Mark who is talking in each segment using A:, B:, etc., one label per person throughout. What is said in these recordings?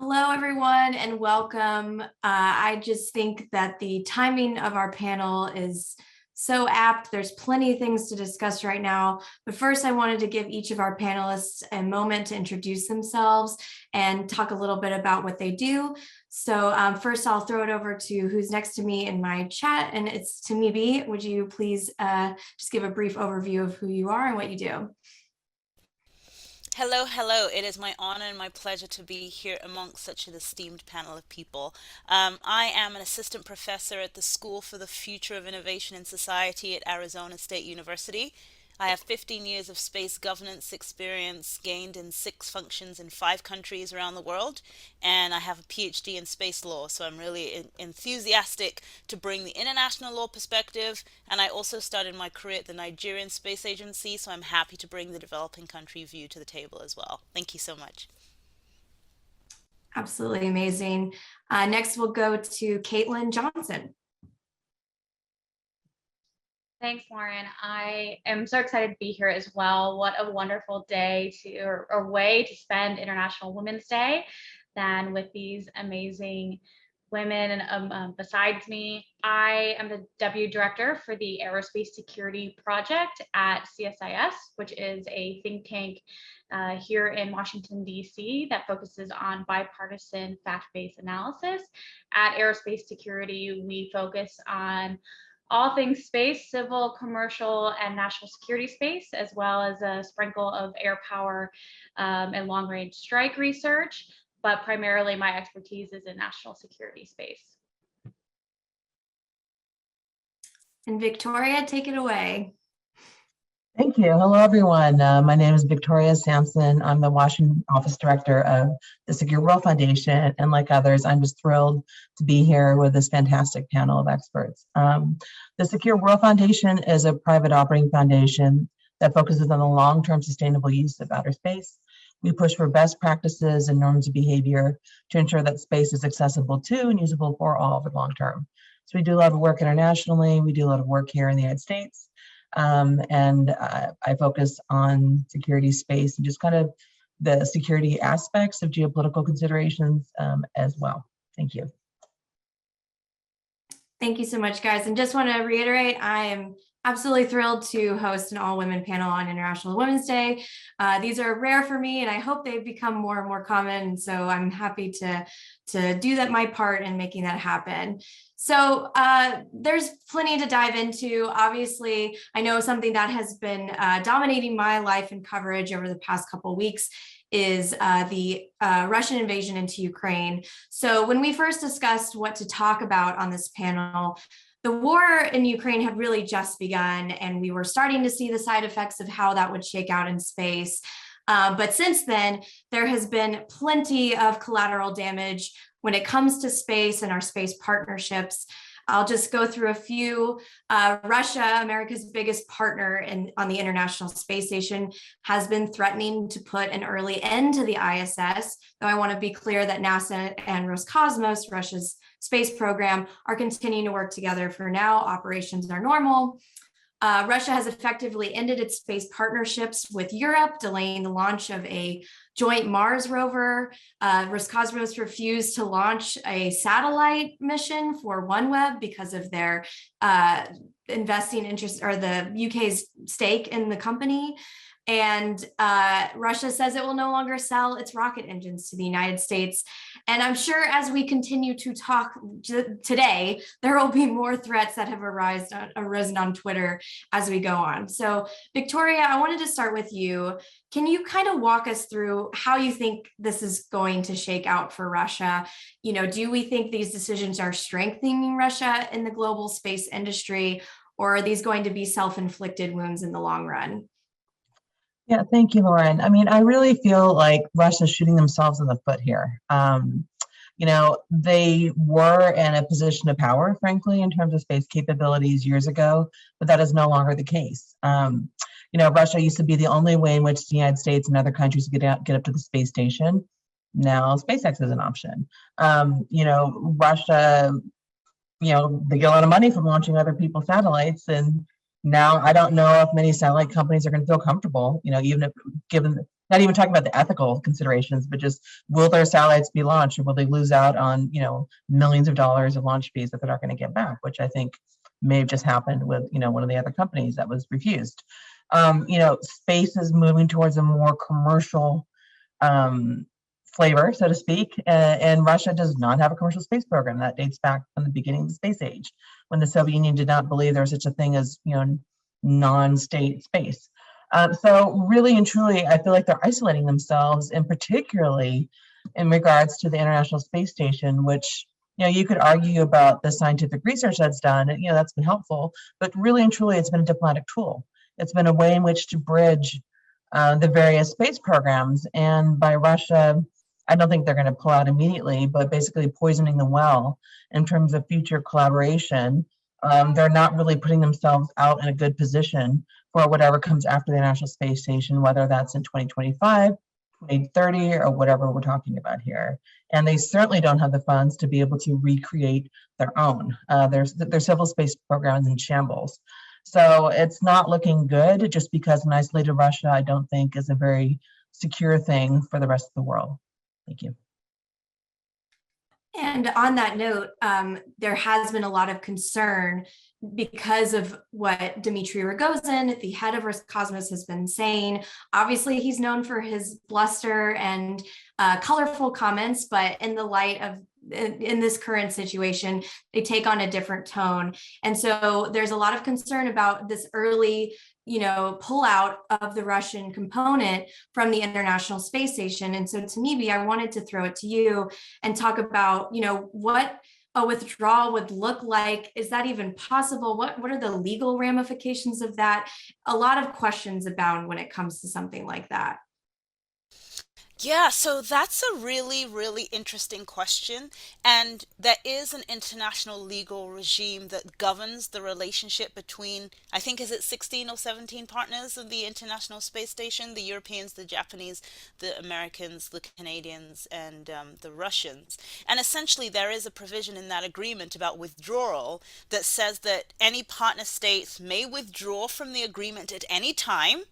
A: Hello, everyone, and welcome. I just think that the timing of our panel is so apt. There's plenty of things to discuss right now. But first, I wanted to give each of our panelists a moment to introduce themselves and talk a little bit about what they do. So first, I'll throw it over to who's next to me in my chat, and it's Timiebi. Would you please just give a brief overview of who you are and what you do?
B: Hello, hello. It is my honor and my pleasure to be here amongst such an esteemed panel of people. I am an assistant professor at the School for the Future of Innovation in Society at Arizona State University. I have 15 years of space governance experience gained in 6 functions in 5 countries around the world, and I have a PhD in space law, so I'm really enthusiastic to bring the international law perspective, and I also started my career at the Nigerian Space Agency, so I'm happy to bring the developing country view to the table as well. Thank you so much.
A: Absolutely amazing. Next, we'll go to Caitlyn Johnson.
C: Thanks, Lauren. I am so excited to be here as well. What a wonderful day or way to spend International Women's Day than with these amazing women. And besides me, I am the W Director for the Aerospace Security Project at CSIS, which is a think tank here in Washington, D.C. that focuses on bipartisan fact-based analysis. At Aerospace Security, we focus on all things space, civil, commercial, and national security space, as well as a sprinkle of air power and long-range strike research. But primarily my expertise is in national security space.
A: And Victoria, take it away.
D: Thank you. Hello, everyone. My name is Victoria Samson. I'm the Washington Office Director of the Secure World Foundation. And like others, I'm just thrilled to be here with this fantastic panel of experts. The Secure World Foundation is a private operating foundation that focuses on the long-term sustainable use of outer space. We push for best practices and norms of behavior to ensure that space is accessible to and usable for all over the long term. So we do a lot of work internationally. We do a lot of work here in the United States. I focus on security space and just kind of the security aspects of geopolitical considerations as well. Thank you.
A: Thank you so much, guys. And just want to reiterate, I am absolutely thrilled to host an all-women panel on International Women's Day. These are rare for me, and I hope they've become more and more common. So I'm happy to do that my part in making that happen. So there's plenty to dive into. Obviously, I know something that has been dominating my life and coverage over the past couple of weeks is the Russian invasion into Ukraine. So when we first discussed what to talk about on this panel, the war in Ukraine had really just begun, and we were starting to see the side effects of how that would shake out in space. But since then, there has been plenty of collateral damage when it comes to space and our space partnerships. I'll just go through a few. Russia, America's biggest partner on the International Space Station, has been threatening to put an early end to the ISS, though I want to be clear that NASA and Roscosmos, Russia's space program, are continuing to work together. For now, operations are normal. Russia has effectively ended its space partnerships with Europe, delaying the launch of a joint Mars rover. Roscosmos refused to launch a satellite mission for OneWeb because of their investing interest, or the UK's stake in the company. And Russia says it will no longer sell its rocket engines to the United States. And I'm sure as we continue to talk today, there will be more threats that have arisen on Twitter as we go on. So Victoria, I wanted to start with you. Can you kind of walk us through how you think this is going to shake out for Russia? You know, do we think these decisions are strengthening Russia in the global space industry, or are these going to be self-inflicted wounds in the long run?
D: Yeah, thank you, Lauren. I mean, I really feel like Russia's shooting themselves in the foot here. You know, they were in a position of power, frankly, in terms of space capabilities years ago, but that is no longer the case. You know, Russia used to be the only way in which the United States and other countries could get up to the space station. Now, SpaceX is an option. You know, Russia, you know, they get a lot of money from launching other people's satellites, and now I don't know if many satellite companies are going to feel comfortable, you know, even if given not even talking about the ethical considerations, but just will their satellites be launched, or will they lose out on, millions of dollars of launch fees that they're not going to get back, which I think may have just happened with, one of the other companies that was refused. Space is moving towards a more commercial flavor, so to speak, and Russia does not have a commercial space program. That dates back from the beginning of the space age, when the Soviet Union did not believe there was such a thing as, non-state space. So really and truly, I feel like they're isolating themselves, and particularly in regards to the International Space Station, which, you could argue about the scientific research that's done, and, that's been helpful, but really and truly, it's been a diplomatic tool. It's been a way in which to bridge the various space programs. And by Russia, I don't think they're going to pull out immediately, but basically poisoning the well in terms of future collaboration. They're not really putting themselves out in a good position for whatever comes after the International Space Station, whether that's in 2025, 2030, or whatever we're talking about here. And they certainly don't have the funds to be able to recreate their own. Their civil space programs in shambles. So it's not looking good. Just because an isolated Russia, I don't think, is a very secure thing for the rest of the world. Thank you.
A: And on that note, there has been a lot of concern because of what Dmitry Rogozin, the head of Roscosmos, has been saying. Obviously, he's known for his bluster and colorful comments, but in the light of in this current situation, they take on a different tone. And so there's a lot of concern about this early pull out of the Russian component from the International Space Station. And so Timiebi, I wanted to throw it to you and talk about, what a withdrawal would look like. Is that even possible? What are the legal ramifications of that? A lot of questions abound when it comes to something like that.
B: Yeah, so that's a really, really interesting question. And there is an international legal regime that governs the relationship between, I think, is it 16 or 17 partners of the International Space Station? The Europeans, the Japanese, the Americans, the Canadians, and the Russians. And essentially, there is a provision in that agreement about withdrawal that says that any partner states may withdraw from the agreement at any time,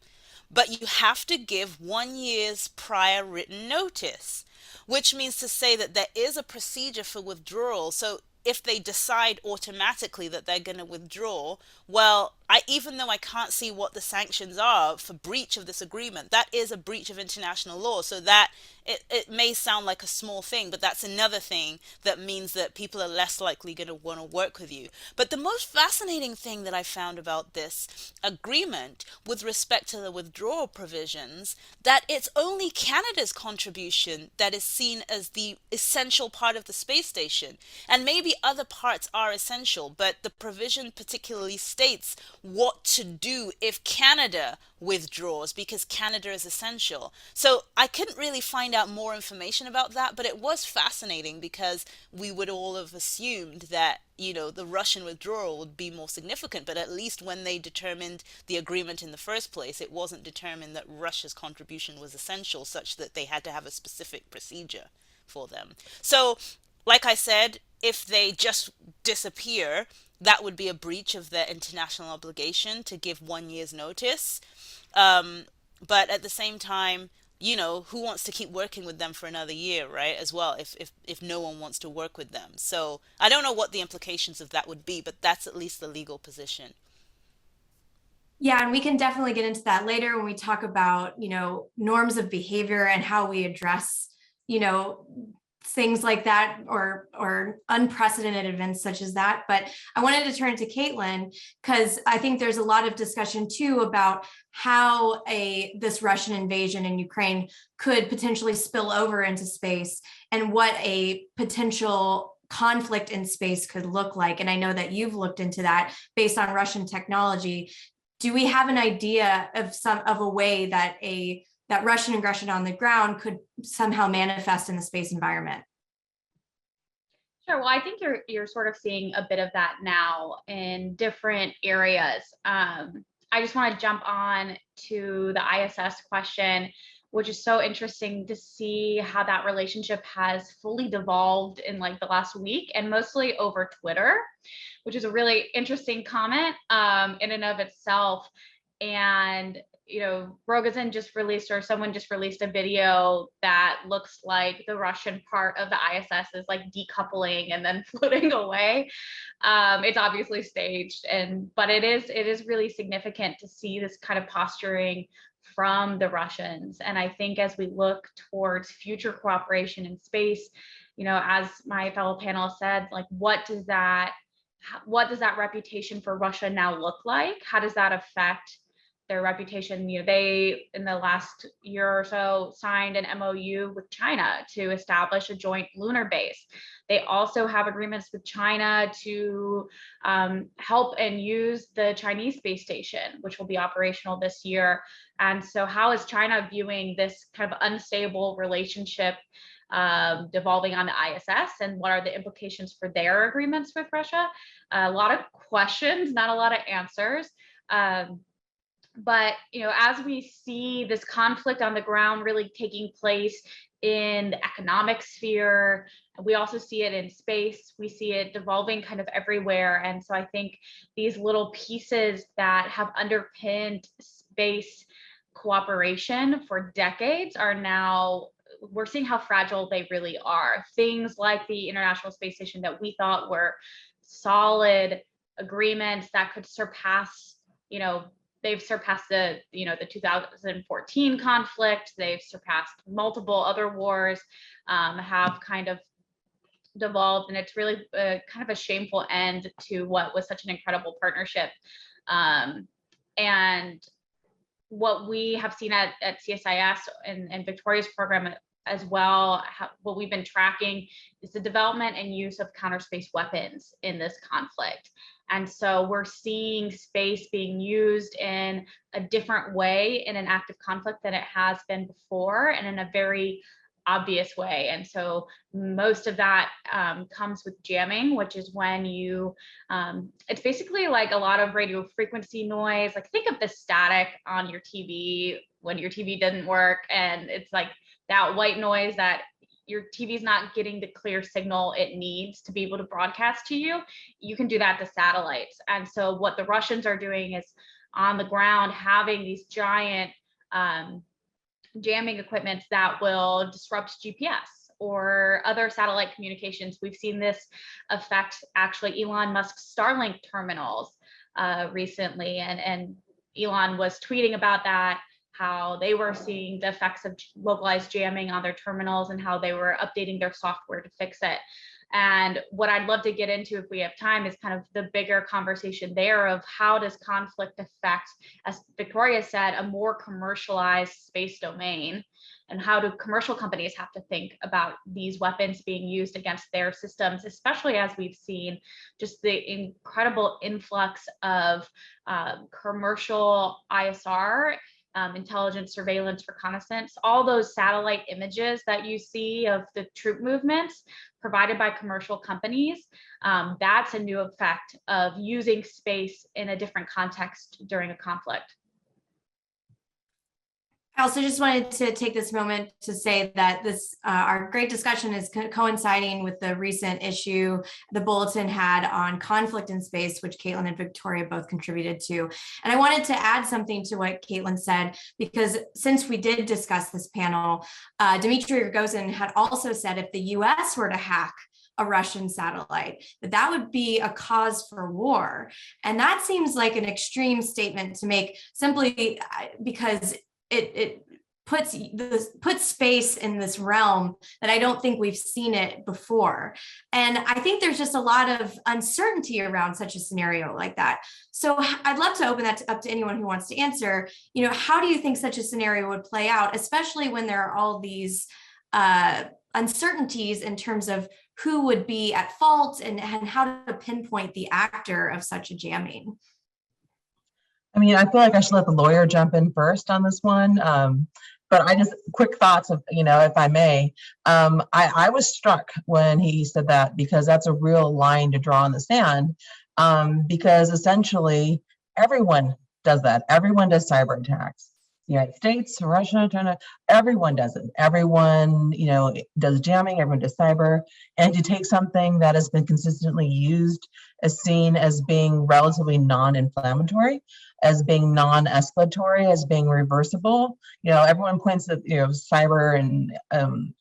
B: but you have to give 1 year's prior written notice, which means to say that there is a procedure for withdrawal. So if they decide automatically that they're going to withdraw, well, even though I can't see what the sanctions are for breach of this agreement, that is a breach of international law. So that it may sound like a small thing, but that's another thing that means that people are less likely going to want to work with you. But the most fascinating thing that I found about this agreement with respect to the withdrawal provisions, that it's only Canada's contribution that is seen as the essential part of the space station. And maybe other parts are essential, but the provision particularly states what to do if Canada withdraws, because Canada is essential. So I couldn't really find out more information about that, but it was fascinating because we would all have assumed that, the Russian withdrawal would be more significant, but at least when they determined the agreement in the first place, it wasn't determined that Russia's contribution was essential, such that they had to have a specific procedure for them. So, like I said, if they just disappear, that would be a breach of their international obligation to give 1 year's notice. But at the same time, who wants to keep working with them for another year, right? As well, if no one wants to work with them. So I don't know what the implications of that would be, but that's at least the legal position.
A: Yeah, and we can definitely get into that later when we talk about, norms of behavior and how we address, things like that, or unprecedented events such as that. But I wanted to turn to Caitlyn, because I think there's a lot of discussion too about how this Russian invasion in Ukraine could potentially spill over into space, and what a potential conflict in space could look like. And I know that you've looked into that based on Russian technology. Do we have an idea of a way that that Russian aggression on the ground could somehow manifest in the space environment?
C: Sure. Well, I think you're sort of seeing a bit of that now in different areas. I just want to jump on to the ISS question, which is so interesting to see how that relationship has fully devolved in like the last week, and mostly over Twitter, which is a really interesting comment in and of itself. And Rogozin just released, or someone just released a video that looks like the Russian part of the ISS is like decoupling and then floating away. It's obviously staged, but it is really significant to see this kind of posturing from the Russians. And I think as we look towards future cooperation in space, as my fellow panelists said, like what does that reputation for Russia now look like? How does that affect their reputation? They, in the last year or so, signed an MOU with China to establish a joint lunar base. They also have agreements with China to help and use the Chinese space station, which will be operational this year. And so how is China viewing this kind of unstable relationship devolving on the ISS, and what are the implications for their agreements with Russia? A lot of questions, not a lot of answers. But as we see this conflict on the ground really taking place in the economic sphere, we also see it in space. We see it devolving kind of everywhere. And so I think these little pieces that have underpinned space cooperation for decades are now, we're seeing how fragile they really are. Things like the International Space Station that we thought were solid agreements that could surpass, they've surpassed the 2014 conflict. They've surpassed multiple other wars, have kind of devolved, and it's really kind of a shameful end to what was such an incredible partnership. And what we have seen at CSIS and Victoria's program as well, what we've been tracking is the development and use of counter space weapons in this conflict. And so we're seeing space being used in a different way in an active conflict than it has been before, and in a very obvious way. And so most of that comes with jamming, which is when it's basically like a lot of radio frequency noise. Like think of the static on your TV when your TV doesn't work, and it's like that white noise that your TV is not getting the clear signal it needs to be able to broadcast to you. You can do that to satellites. And so what the Russians are doing is on the ground having these giant jamming equipments that will disrupt GPS or other satellite communications. We've seen this affect actually Elon Musk's Starlink terminals recently, and Elon was tweeting about that, how they were seeing the effects of localized jamming on their terminals and how they were updating their software to fix it. And what I'd love to get into, if we have time, is kind of the bigger conversation there of how does conflict affect, as Victoria said, a more commercialized space domain, and how do commercial companies have to think about these weapons being used against their systems, especially as we've seen just the incredible influx of commercial ISR, intelligence, surveillance, reconnaissance, all those satellite images that you see of the troop movements provided by commercial companies. That's a new effect of using space in a different context during a conflict.
A: I also just wanted to take this moment to say that this our great discussion is coinciding with the recent issue the Bulletin had on conflict in space, which Caitlyn and Victoria both contributed to. And I wanted to add something to what Caitlyn said, because since we did discuss this panel, Dmitry Rogozin had also said if the US were to hack a Russian satellite, that would be a cause for war. And that seems like an extreme statement to make, simply because it puts space in this realm that I don't think we've seen it before. And I think there's just a lot of uncertainty around such a scenario like that. So I'd love to open that up to anyone who wants to answer, how do you think such a scenario would play out, especially when there are all these uncertainties in terms of who would be at fault and how to pinpoint the actor of such a jamming?
D: I mean, I feel like I should let the lawyer jump in first on this one. But I just, quick thoughts of, if I may, I was struck when he said that, because that's a real line to draw in the sand, because essentially everyone does that. Everyone does cyber attacks. the United States, Russia, China, everyone does it. Everyone, does jamming, everyone does cyber. And to take something that has been consistently used as seen as being relatively non-inflammatory, as being non-escalatory, as being reversible. Everyone points at, cyber and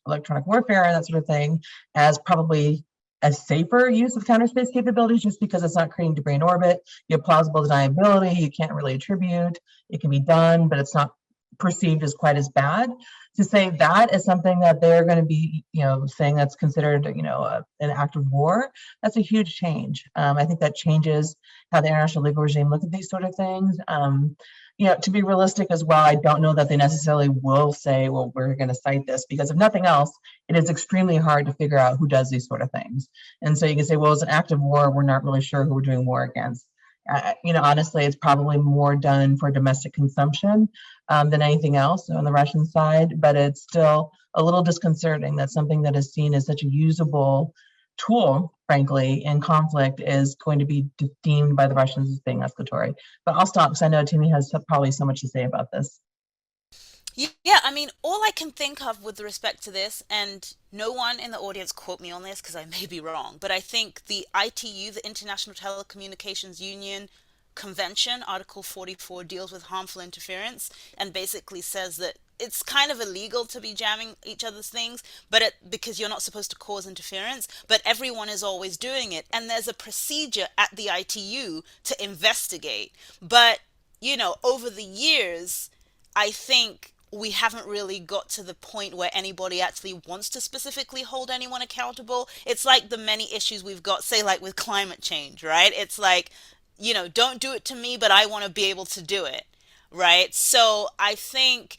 D: electronic warfare and that sort of thing as probably a safer use of counter space capabilities, just because it's not creating debris in orbit. You have plausible deniability. You can't really attribute. It can be done, but it's not perceived as quite as bad. To say that is something that they're going to be, saying that's considered, an act of war, that's a huge change. I think that changes how the international legal regime look at these sort of things. To be realistic as well, I don't know that they necessarily will say, well, we're going to cite this, because if nothing else, it is extremely hard to figure out who does these sort of things. And so you can say, well, it's an act of war. We're not really sure who we're doing war against. Honestly, it's probably more done for domestic consumption than anything else on the Russian side, but it's still a little disconcerting that something that is seen as such a usable tool, frankly, in conflict is going to be deemed by the Russians as being escalatory. But I'll stop because I know Timmy has probably so much to say about this.
B: Yeah, I mean, all I can think of with respect to this, and no one in the audience quote me on this because I may be wrong, but I think the ITU, the International Telecommunications Union Convention, Article 44, deals with harmful interference and basically says that it's kind of illegal to be jamming each other's things, but because you're not supposed to cause interference, but everyone is always doing it. And there's a procedure at the ITU to investigate. But, over the years, I think we haven't really got to the point where anybody actually wants to specifically hold anyone accountable. It's like the many issues we've got, say, like with climate change, right? It's like, don't do it to me, but I want to be able to do it, right? So I think,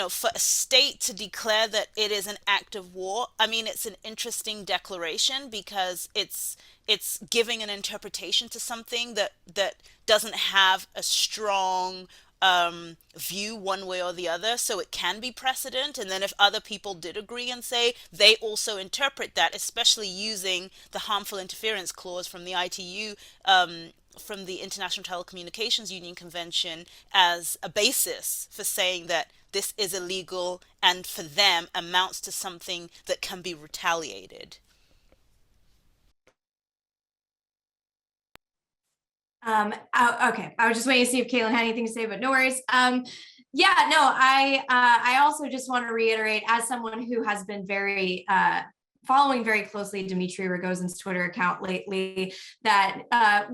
B: for a state to declare that it is an act of war, I mean, it's an interesting declaration because it's giving an interpretation to something that doesn't have a strong view one way or the other, so it can be precedent. And then if other people did agree and say they also interpret that, especially using the harmful interference clause from the ITU, from the International Telecommunications Union Convention, as a basis for saying that this is illegal and for them amounts to something that can be retaliated.
A: Okay, I was just waiting to see if Caitlyn had anything to say, but no worries. Yeah, no, I also just want to reiterate, as someone who has been very following very closely Dmitry Rogozin's Twitter account lately, that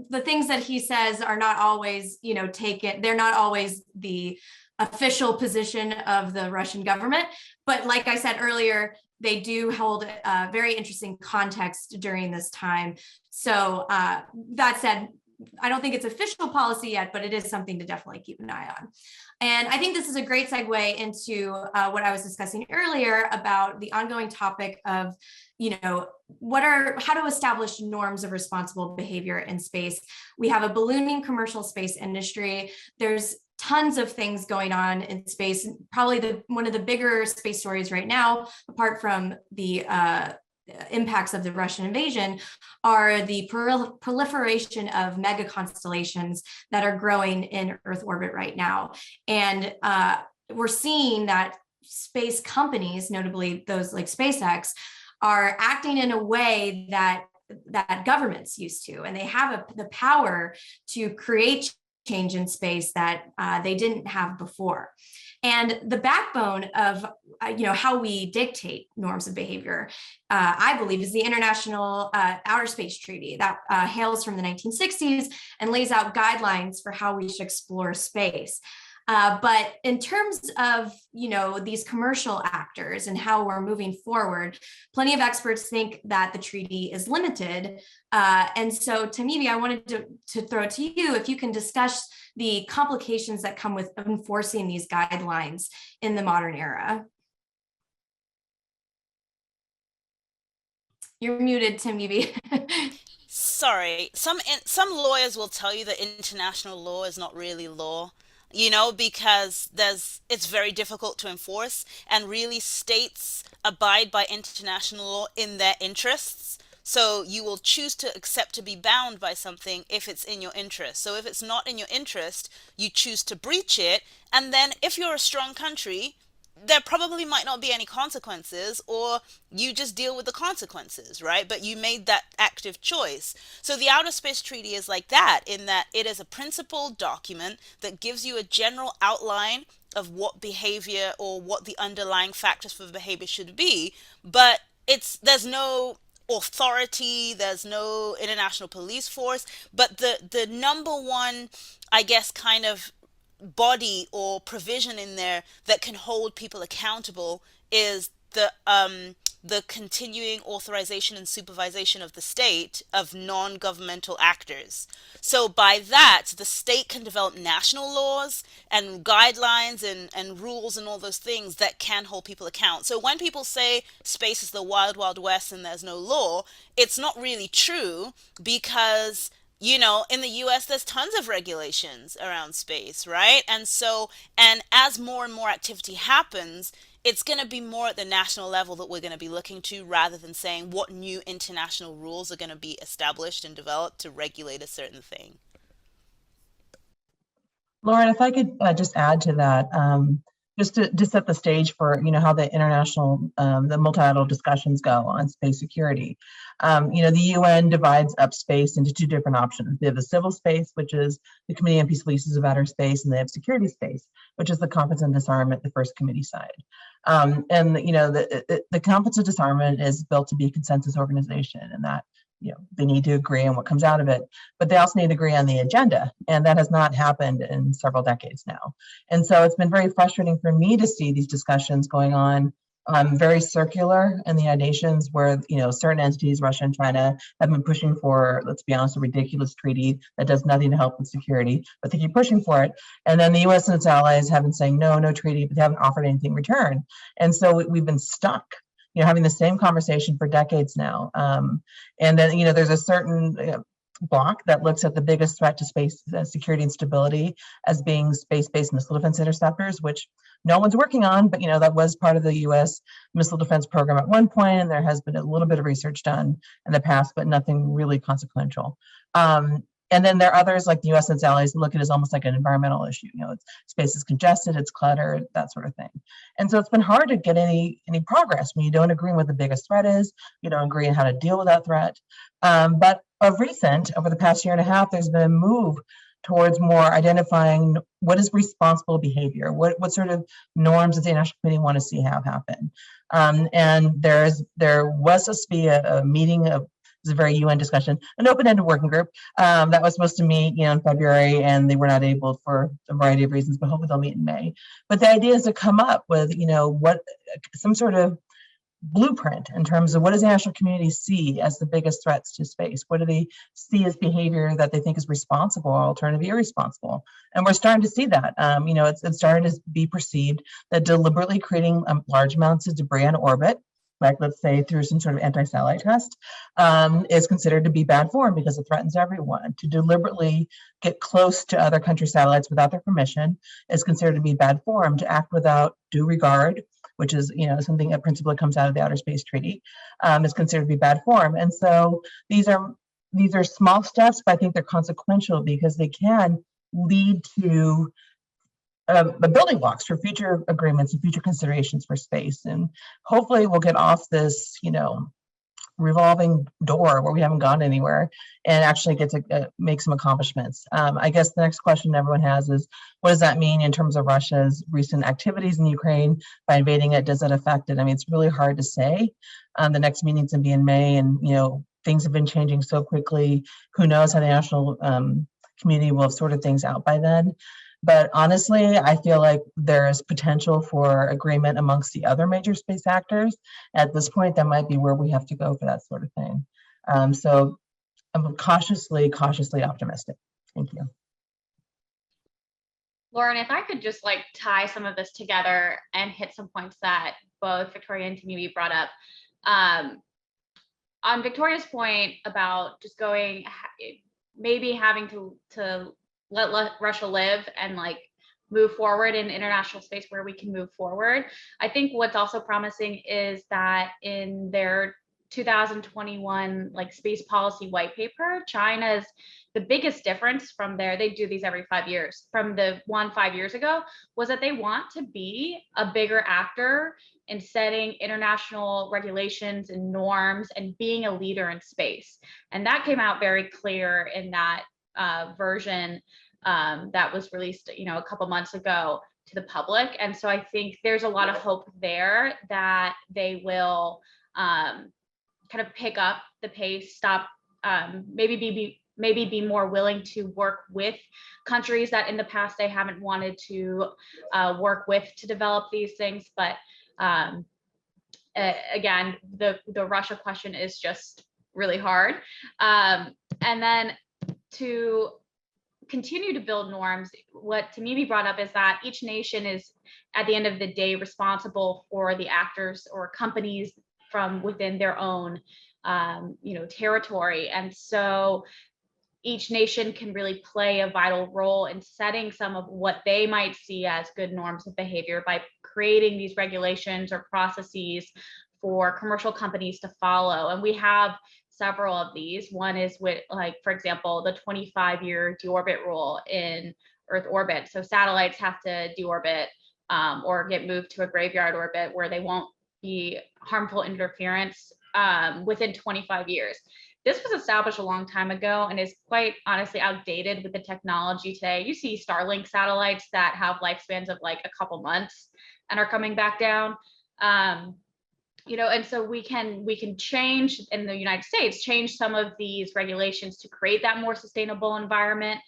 A: the things that he says are not always, they're not always the official position of the Russian government. But like I said earlier, they do hold a very interesting context during this time. So that said, I don't think it's official policy yet, but it is something to definitely keep an eye on. And I think this is a great segue into what I was discussing earlier about the ongoing topic of, how to establish norms of responsible behavior in space. We have a ballooning commercial space industry. There's tons of things going on in space. Probably one of the bigger space stories right now, apart from the impacts of the Russian invasion, are the proliferation of mega constellations that are growing in Earth orbit right now. And we're seeing that space companies, notably those like SpaceX, are acting in a way that governments used to, and they have the power to create change in space that they didn't have before. And the backbone of how we dictate norms of behavior, I believe, is the International Outer Space Treaty that hails from the 1960s and lays out guidelines for how we should explore space. But in terms of these commercial actors and how we're moving forward, plenty of experts think that the treaty is limited. And so, Timiebi, I wanted to throw it to you if you can discuss the complications that come with enforcing these guidelines in the modern era. You're muted, Timiebi.
B: Sorry, some lawyers will tell you that international law is not really law, because it's very difficult to enforce, and really states abide by international law in their interests. So you will choose to accept to be bound by something if it's in your interest. So if it's not in your interest, you choose to breach it. And then if you're a strong country, there probably might not be any consequences, or you just deal with the consequences, right? But you made that active choice. So the Outer Space Treaty is like that, in that it is a principled document that gives you a general outline of what behavior or what the underlying factors for behavior should be, but there's no authority, there's no international police force, but the number one, I guess, kind of body or provision in there that can hold people accountable is the continuing authorization and supervision of the state of non-governmental actors. So by that, the state can develop national laws and guidelines and rules and all those things that can hold people account. So when people say space is the wild, wild west and there's no law, it's not really true, because in the US, there's tons of regulations around space, right? And as more and more activity happens, it's going to be more at the national level that we're going to be looking to, rather than saying what new international rules are going to be established and developed to regulate a certain thing.
D: Lauren, if I could just add to that, just to set the stage for how the international, the multilateral discussions go on space security. The UN divides up space into two different options. They have the civil space, which is the Committee on Peaceful Uses of Outer Space, and they have security space, which is the Conference on Disarmament, the first committee side. The Conference of Disarmament is built to be a consensus organization, and that they need to agree on what comes out of it, but they also need to agree on the agenda. And that has not happened in several decades now. And so it's been very frustrating for me to see these discussions going on, very circular in the United Nations, where, certain entities, Russia and China, have been pushing for, let's be honest, a ridiculous treaty that does nothing to help with security, but they keep pushing for it. And then the US and its allies have been saying, no treaty, but they haven't offered anything in return. And so we've been stuck having the same conversation for decades now. And then, there's a certain block that looks at the biggest threat to space security and stability as being space-based missile defense interceptors, which no one's working on, but that was part of the US missile defense program at one point, and there has been a little bit of research done in the past, but nothing really consequential. And then there are others like the US and its allies look at it as almost like an environmental issue. Space is congested, it's cluttered, that sort of thing. And so it's been hard to get any progress when you don't agree on what the biggest threat is, you don't agree on how to deal with that threat. But of recent, over the past year and a half, there's been a move towards more identifying what is responsible behavior, what sort of norms does the International Committee want to see have happen. And there was supposed to be a meeting of, it was a very UN discussion, an open-ended working group that was supposed to meet in February, and they were not able for a variety of reasons, but hopefully they'll meet in May. But the idea is to come up with what some sort of blueprint in terms of what does the international community see as the biggest threats to space? What do they see as behavior that they think is responsible or alternatively irresponsible? And we're starting to see that. It's starting to be perceived that deliberately creating large amounts of debris on orbit, like let's say through some sort of anti-satellite test, is considered to be bad form because it threatens everyone. To deliberately get close to other country satellites without their permission is considered to be bad form. To act without due regard, which is something, a principle that comes out of the Outer Space Treaty, is considered to be bad form. And so these are small steps, but I think they're consequential because they can lead to the building blocks for future agreements and future considerations for space. And hopefully we'll get off this, revolving door where we haven't gone anywhere and actually get to make some accomplishments. I guess the next question everyone has is, what does that mean in terms of Russia's recent activities in Ukraine by invading it? Does that affect it? I mean, it's really hard to say. The next meeting's going to be in May, and things have been changing so quickly. Who knows how the national community will have sorted things out by then. But honestly, I feel like there is potential for agreement amongst the other major space actors. At this point, that might be where we have to go for that sort of thing. So I'm cautiously optimistic. Thank you.
C: Loren, if I could just tie some of this together and hit some points that both Victoria and Timiebi brought up. On Victoria's point about just maybe having to let Russia live and move forward in international space where we can move forward. I think what's also promising is that in their 2021 like space policy white paper, China's the biggest difference from there, they do these every 5 years, from the one 5 years ago, was that they want to be a bigger actor in setting international regulations and norms and being a leader in space. And that came out very clear in that version that was released, a couple months ago to the public. And so I think there's a lot of hope there that they will kind of pick up the pace, stop, maybe be more willing to work with countries that in the past they haven't wanted to work with to develop these things. But again, the Russia question is just really hard. And then to continue to build norms, what Timiebi brought up is that each nation is, at the end of the day, responsible for the actors or companies from within their own territory. And so each nation can really play a vital role in setting some of what they might see as good norms of behavior by creating these regulations or processes for commercial companies to follow. And we have several of these. One is with, like, for example, the 25-year deorbit rule in Earth orbit. So satellites have to deorbit or get moved to a graveyard orbit where they won't be harmful interference within 25 years. This was established a long time ago and is quite honestly outdated with the technology today. You see Starlink satellites that have lifespans of like a couple months and are coming back down. And so we can change in the United States, change some of these regulations to create that more sustainable environment.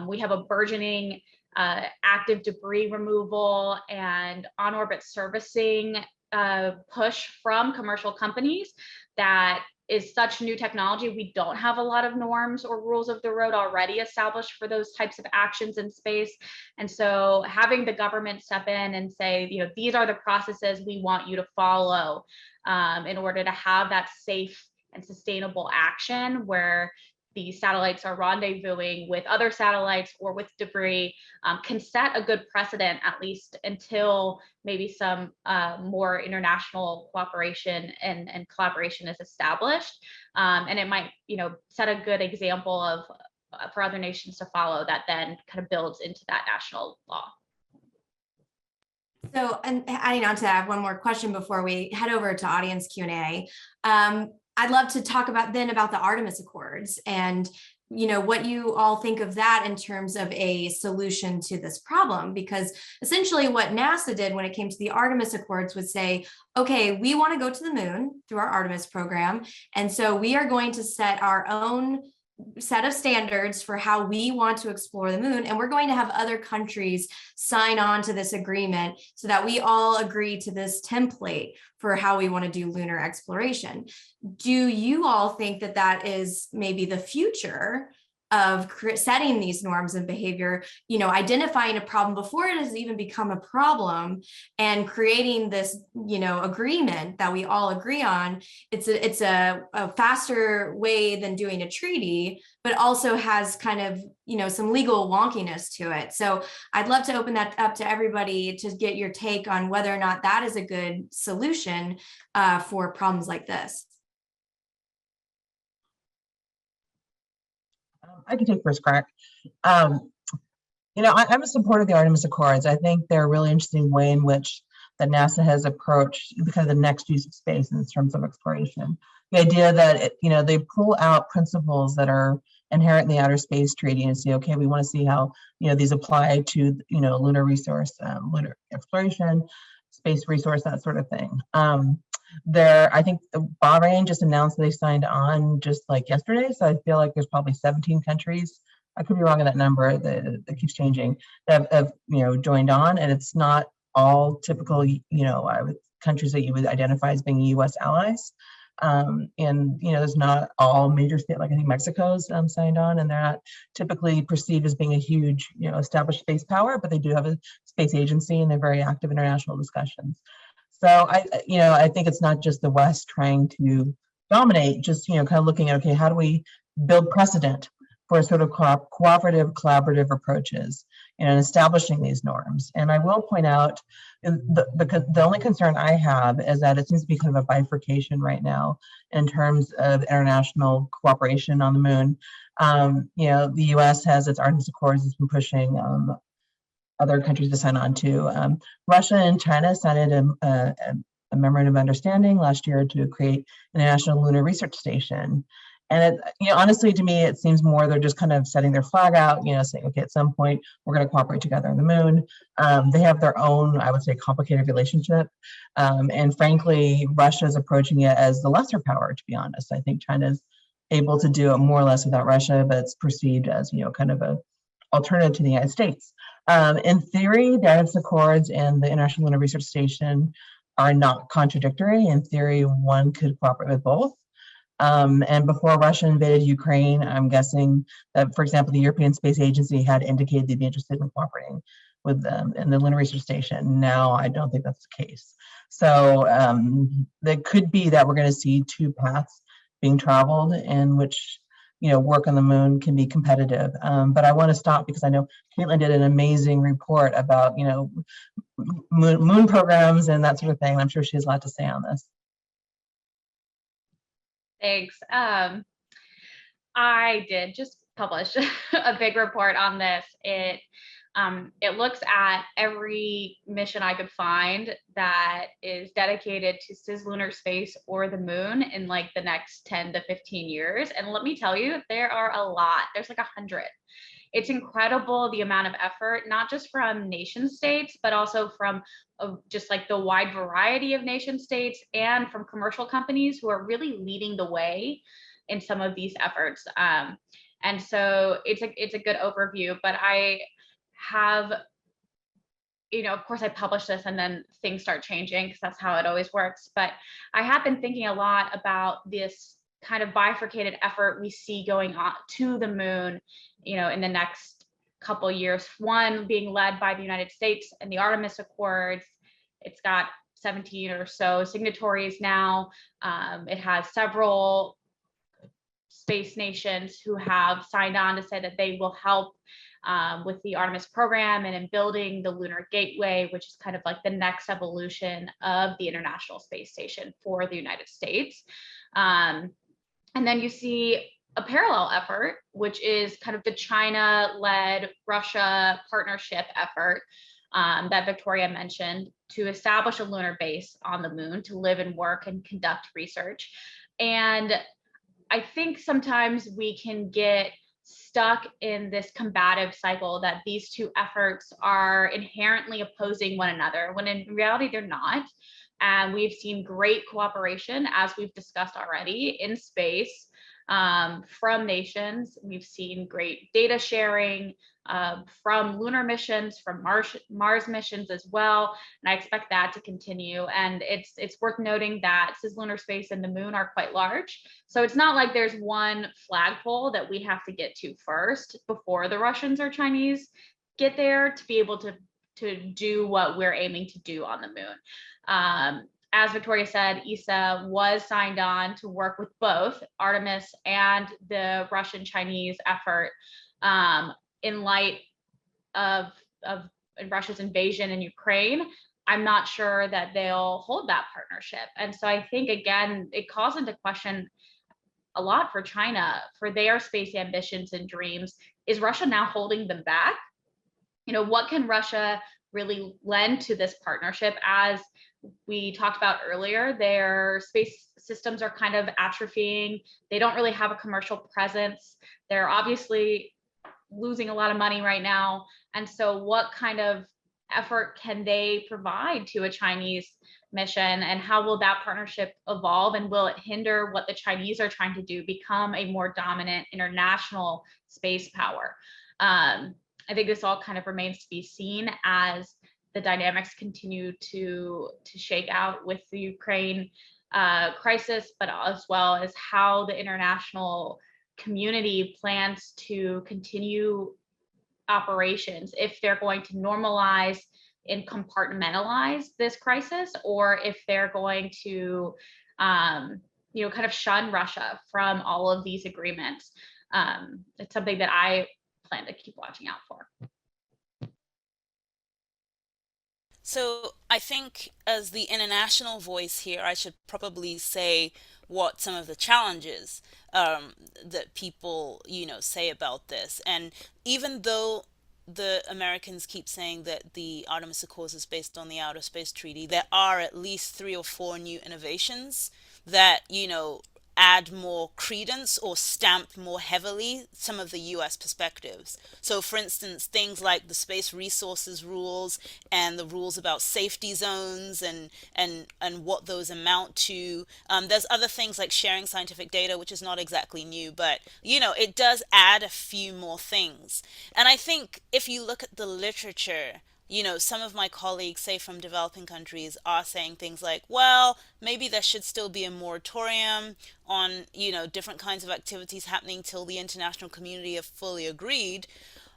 C: We have a burgeoning active debris removal and on-orbit servicing push from commercial companies that is such new technology. We don't have a lot of norms or rules of the road already established for those types of actions in space. And so having the government step in and say, these are the processes we want you to follow in order to have that safe and sustainable action where these satellites are rendezvousing with other satellites or with debris can set a good precedent, at least until maybe some more international cooperation and collaboration is established. And it might, set a good example of for other nations to follow that then kind of builds into that national law.
A: So, and adding on to that, I have one more question before we head over to audience Q&A. I'd love to talk about the Artemis Accords and what you all think of that in terms of a solution to this problem, because essentially what NASA did when it came to the Artemis Accords was say, okay, we want to go to the moon through our Artemis program. And so we are going to set our own set of standards for how we want to explore the moon. And we're going to have other countries sign on to this agreement so that we all agree to this template for how we want to do lunar exploration. Do you all think that that is maybe the future of setting these norms of behavior, identifying a problem before it has even become a problem and creating this, agreement that we all agree on? It's a faster way than doing a treaty, but also has kind of, some legal wonkiness to it. So I'd love to open that up to everybody to get your take on whether or not that is a good solution for problems like this.
D: I can take first crack. I'm a supporter of the Artemis Accords. I think they're a really interesting way in which that NASA has approached kind of the next use of space in terms of exploration. The idea that they pull out principles that are inherent in the Outer Space Treaty and say, okay, we want to see how these apply to lunar resource, lunar exploration, space resource, that sort of thing. I think Bahrain just announced they signed on just like yesterday. So I feel like there's probably 17 countries. I could be wrong on that number that keeps changing, that have joined on, and it's not all typical, countries that you would identify as being U.S. allies. And there's not all major state, like I think Mexico's signed on, and they're not typically perceived as being a huge, established space power, but they do have a space agency and they're very active in international discussions. So I think it's not just the West trying to dominate, just kind of looking at, okay, how do we build precedent for sort of cooperative, collaborative approaches? and establishing these norms. And I will point out, the only concern I have is that it seems to be kind of a bifurcation right now in terms of international cooperation on the moon. The US has its Artemis Accords, it's been pushing other countries to sign on to. Russia and China signed a memorandum of understanding last year to create an International Lunar Research Station. And honestly, to me, it seems more they're just kind of setting their flag out, saying, okay, at some point we're going to cooperate together on the moon. They have their own, I would say, complicated relationship. And frankly, Russia is approaching it as the lesser power, to be honest. I think China's able to do it more or less without Russia, but it's perceived as, kind of a alternative to the United States. In theory, the Artemis Accords and the International Lunar Research Station are not contradictory. In theory, one could cooperate with both. And before Russia invaded Ukraine, I'm guessing that, for example, the European Space Agency had indicated they'd be interested in cooperating with them in the Lunar Research Station. Now, I don't think that's the case. So it could be that we're going to see two paths being traveled in which, work on the moon can be competitive. But I want to stop because I know Caitlyn did an amazing report about, moon programs and that sort of thing. I'm sure she has a lot to say on this.
C: Thanks. I did just publish a big report on this. It looks at every mission I could find that is dedicated to cislunar space or the moon in like the next 10 to 15 years. And let me tell you, there are a lot. There's like 100. It's incredible the amount of effort, not just from nation states, but also from just like the wide variety of nation states and from commercial companies who are really leading the way in some of these efforts. And so it's a good overview, but I have, of course I publish this and then things start changing because that's how it always works. But I have been thinking a lot about this kind of bifurcated effort we see going on to the moon, in the next couple of years. One being led by the United States and the Artemis Accords. It's got 17 or so signatories now. It has several space nations who have signed on to say that they will help with the Artemis program and in building the Lunar Gateway, which is kind of like the next evolution of the International Space Station for the United States. And then you see a parallel effort, which is kind of the China-led Russia partnership effort that Victoria mentioned to establish a lunar base on the moon to live and work and conduct research. And I think sometimes we can get stuck in this combative cycle that these two efforts are inherently opposing one another, when in reality they're not. And we've seen great cooperation, as we've discussed already, in space from nations. We've seen great data sharing from lunar missions, from Mars missions as well. And I expect that to continue. And it's worth noting that cislunar space and the moon are quite large. So it's not like there's one flagpole that we have to get to first before the Russians or Chinese get there to be able to do what we're aiming to do on the moon. As Victoria said, ESA was signed on to work with both Artemis and the Russian-Chinese effort in light of Russia's invasion in Ukraine. I'm not sure that they'll hold that partnership. And so I think, again, it calls into question a lot for China, for their space ambitions and dreams. Is Russia now holding them back? What can Russia really lend to this partnership? As we talked about earlier, their space systems are kind of atrophying. They don't really have a commercial presence. They're obviously losing a lot of money right now. And so what kind of effort can they provide to a Chinese mission, and how will that partnership evolve, and will it hinder what the Chinese are trying to do, become a more dominant international space power? I think this all kind of remains to be seen as the dynamics continue to shake out with the Ukraine crisis, but as well as how the international community plans to continue operations, if they're going to normalize and compartmentalize this crisis, or if they're going to kind of shun Russia from all of these agreements. It's something that I plan to keep watching out for.
B: So I think as the international voice here, I should probably say what some of the challenges that people, say about this. And even though the Americans keep saying that the Artemis Accords is based on the Outer Space Treaty, there are at least three or four new innovations that, add more credence or stamp more heavily some of the US perspectives. So, for instance, things like the space resources rules and the rules about safety zones and what those amount to. There's other things like sharing scientific data, which is not exactly new, but it does add a few more things. And I think if you look at the literature, some of my colleagues, say from developing countries, are saying things like, well, maybe there should still be a moratorium on, different kinds of activities happening till the international community have fully agreed.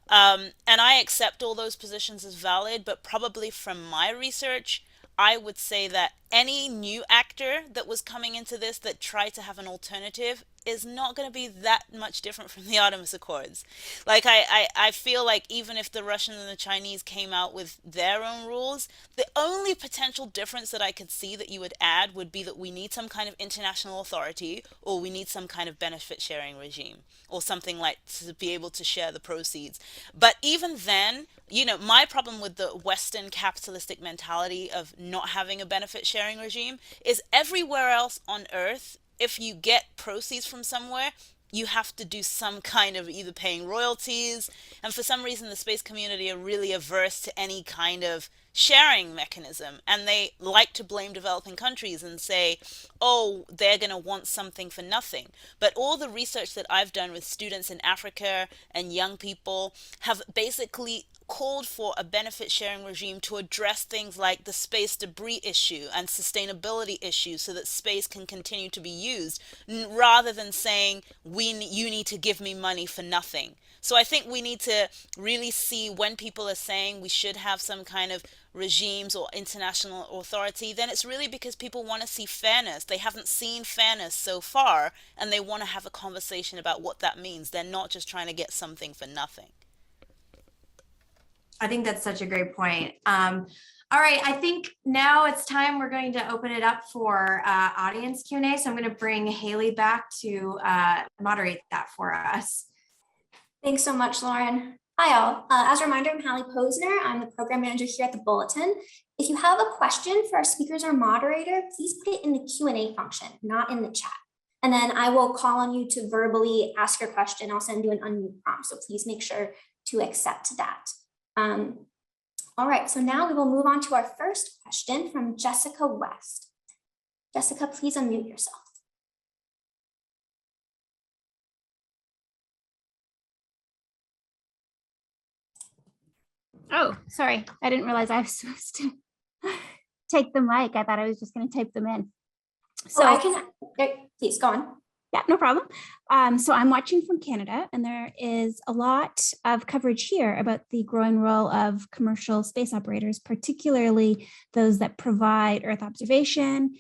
B: And I accept all those positions as valid, but probably from my research, I would say that any new actor that was coming into this that tried to have an alternative is not going to be that much different from the Artemis Accords. Like, I feel like even if the Russians and the Chinese came out with their own rules, the only potential difference that I could see that you would add would be that we need some kind of international authority, or we need some kind of benefit sharing regime or something like to be able to share the proceeds. But even then, my problem with the Western capitalistic mentality of not having a benefit sharing regime is everywhere else on Earth, if you get proceeds from somewhere, you have to do some kind of either paying royalties. And for some reason, the space community are really averse to any kind of sharing mechanism. And they like to blame developing countries and say, oh, they're going to want something for nothing. But all the research that I've done with students in Africa and young people have basically called for a benefit sharing regime to address things like the space debris issue and sustainability issues so that space can continue to be used, rather than saying you need to give me money for nothing. So I think we need to really see, when people are saying we should have some kind of regimes or international authority, then it's really because people want to see fairness. They haven't seen fairness so far, and they want to have a conversation about what that means. They're not just trying to get something for nothing.
A: I think that's such a great point. All right, I think now it's time we're going to open it up for audience Q&A. So I'm going to bring Haley back to moderate that for us.
E: Thanks so much, Lauren. Hi, all. As a reminder, I'm Hallie Posner. I'm the program manager here at the Bulletin. If you have a question for our speakers or moderator, please put it in the Q&A function, not in the chat. And then I will call on you to verbally ask your question. I'll send you an unmute prompt, so please make sure to accept that. All right, so now we will move on to our first question from Jessica West. Jessica, please unmute yourself.
F: Oh, sorry. I didn't realize I was supposed to take the mic. I thought I was just going to type them in. So
E: I can, please go on.
F: Yeah, no problem. So I'm watching from Canada, and there is a lot of coverage here about the growing role of commercial space operators, particularly those that provide Earth observation,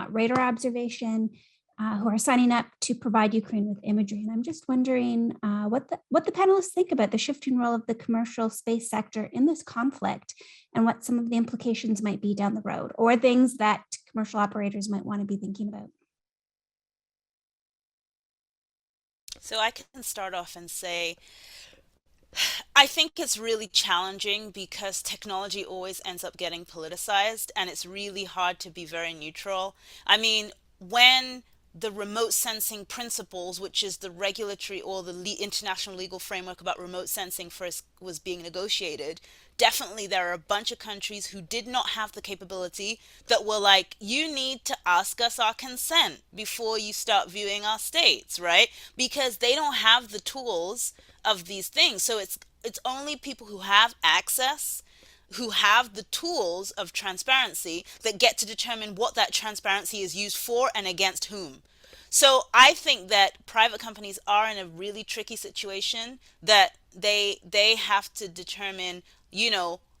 F: radar observation, who are signing up to provide Ukraine with imagery. And I'm just wondering what the panelists think about the shifting role of the commercial space sector in this conflict, and what some of the implications might be down the road, or things that commercial operators might want to be thinking about.
B: So I can start off and say, I think it's really challenging because technology always ends up getting politicized, and it's really hard to be very neutral. I mean, when the remote sensing principles, which is the regulatory or the international legal framework about remote sensing, first was being negotiated, definitely there are a bunch of countries who did not have the capability that were like, you need to ask us our consent before you start viewing our states, right? Because they don't have the tools of these things. So it's only people who have access, who have the tools of transparency, that get to determine what that transparency is used for and against whom. So I think that private companies are in a really tricky situation, that they have to determine,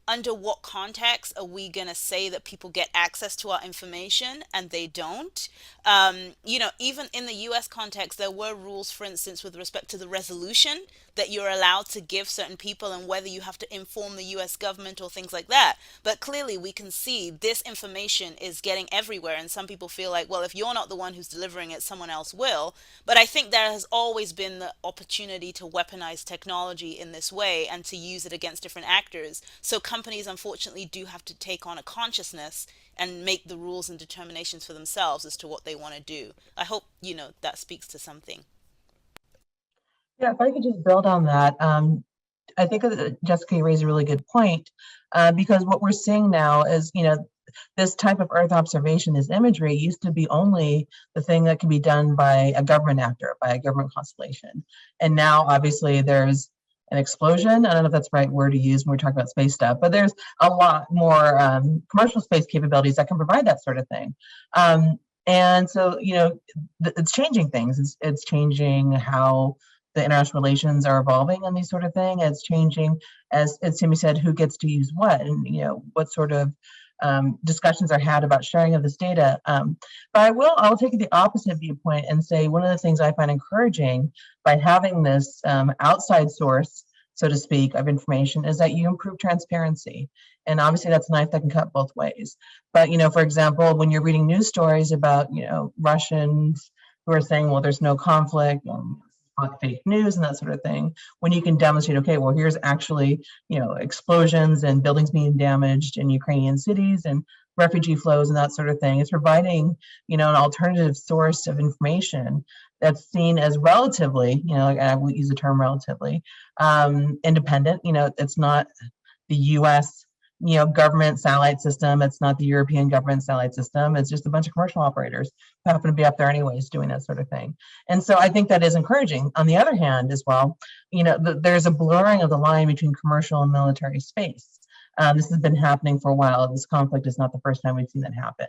B: under what context are we going to say that people get access to our information and they don't? Even in the US context, there were rules, for instance, with respect to the resolution that you're allowed to give certain people and whether you have to inform the US government or things like that. But clearly we can see this information is getting everywhere, and some people feel like, well, if you're not the one who's delivering it, someone else will. But I think there has always been the opportunity to weaponize technology in this way and to use it against different actors. So companies unfortunately do have to take on a consciousness and make the rules and determinations for themselves as to what they want to do. I hope, that speaks to something.
D: Yeah, if I could just build on that, I think Jessica, you raised a really good point, because what we're seeing now is, this type of Earth observation, this imagery used to be only the thing that can be done by a government actor, by a government constellation. And now obviously there's an explosion. I don't know if that's the right word to use when we're talking about space stuff, but there's a lot more commercial space capabilities that can provide that sort of thing. And so, it's changing things. It's changing how the international relations are evolving and these sort of thing. It's changing, as Timmy said, who gets to use what, and what sort of discussions are had about sharing of this data. But I'll take the opposite viewpoint and say one of the things I find encouraging by having this outside source, so to speak, of information is that you improve transparency. And obviously that's a knife that can cut both ways. But, for example, when you're reading news stories about, Russians who are saying, well, there's no conflict, fake news and that sort of thing, when you can demonstrate, okay, well, here's actually, explosions and buildings being damaged in Ukrainian cities and refugee flows and that sort of thing. It's providing, an alternative source of information that's seen as relatively, I will use the term relatively, independent. It's not the US government satellite system. It's not the European government satellite system. It's just a bunch of commercial operators who happen to be up there anyways doing that sort of thing. And so I think that is encouraging. On the other hand, as well, there's a blurring of the line between commercial and military space. This has been happening for a while. This conflict is not the first time we've seen that happen.